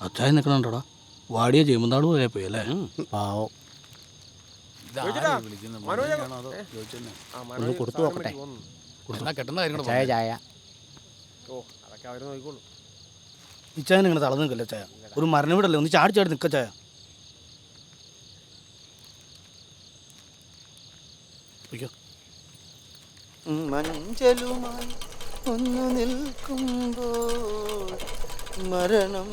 അച്ചായൻ നിൽക്കണുണ്ടോടാ? വാടിയ ചെയ്യുമ്പോൾ പോലെ പോയി അല്ലേ? പാവം. ഒന്ന് കൊടുത്തു നോക്കട്ടെ. ചായ ചായ. ഇച്ചായൻ ഇങ്ങനെ തളർന്നു നിൽക്കല്ലേ ചായ? ഒരു മരണ വീടല്ലേ, ഒന്ന് ചാടി ചാടി നിൽക്ക ചായ. മഞ്ചലുമായി ഒന്നു നിൽക്കുമ്പോൾ മരണം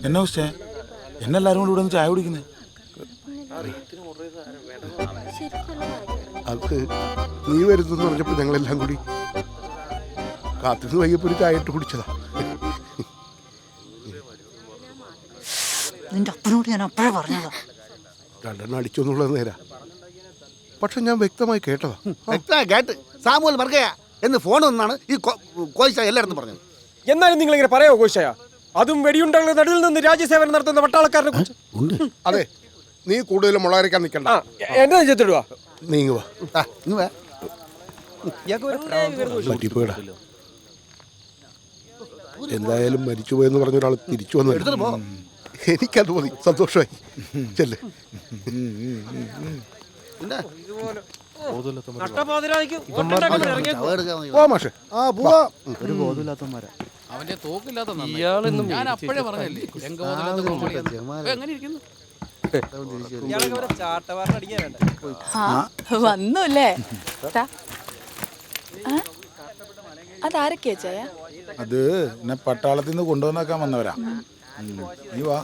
എന്നാ ഉച്ചേ എന്നെല്ലാരും കൂടി ഇവിടെ നിന്ന് ചായ കുടിക്കുന്നേ? അത് നീ വരുന്നെന്ന് പറഞ്ഞപ്പോൾ ഞങ്ങളെല്ലാം കൂടി കാത്തിരുന്ന് വൈകിയപ്പോൾ ഒരു ചായ ഇട്ട് കുടിച്ചതാ. നിന്റെ അപ്പനോട് ഞാൻ അപ്പോഴേ പറഞ്ഞതാ. രണ്ടെണ്ണം അടിച്ചു എന്നുള്ളത് നേരാ, പക്ഷെ ഞാൻ വ്യക്തമായി കേട്ടതാ. വ്യക്തമായി കേട്ട് സാമൂഹ്യ വർഗയ എന്ന് ഫോൺ ഒന്നാണ് ഈ കോശ എല്ലായിടത്തും പറഞ്ഞത്. എന്നാലും നിങ്ങൾ ഇങ്ങനെ പറയാമോ കോശയ? അതും വെടിയുണ്ടകളുടെ നടുവിൽ നിന്ന് രാജ്യസേവനം നടത്തുന്ന പട്ടാളക്കാരനെ കുറിച്ച്. അതെ, നീ കൂടുതലും മുളകരക്കാൻ നിൽക്കണ്ട. എന്റെ നെഞ്ചത്തിടുവാ. നീങ്ങുവാ പറ്റിപ്പോയിടാ. എന്തായാലും മരിച്ചുപോയെന്ന് പറഞ്ഞ ഒരാൾ തിരിച്ചു വന്നു. എനിക്കത് മതി, സന്തോഷമായി. ചെല്ലേ. ഒരു ബോധമില്ലാത്തമാരാ. അവന്റെ തോക്കില്ലാത്ത ഞാൻ അപ്പോഴേ പറഞ്ഞല്ലേ വന്നൂല്ലേ? അതാരൊക്കെയാ ചായ? അത് എന്നെ പട്ടാളത്തിൽ നിന്ന് കൊണ്ടുവന്നാക്കാൻ വന്നവരാ. നീ വാ.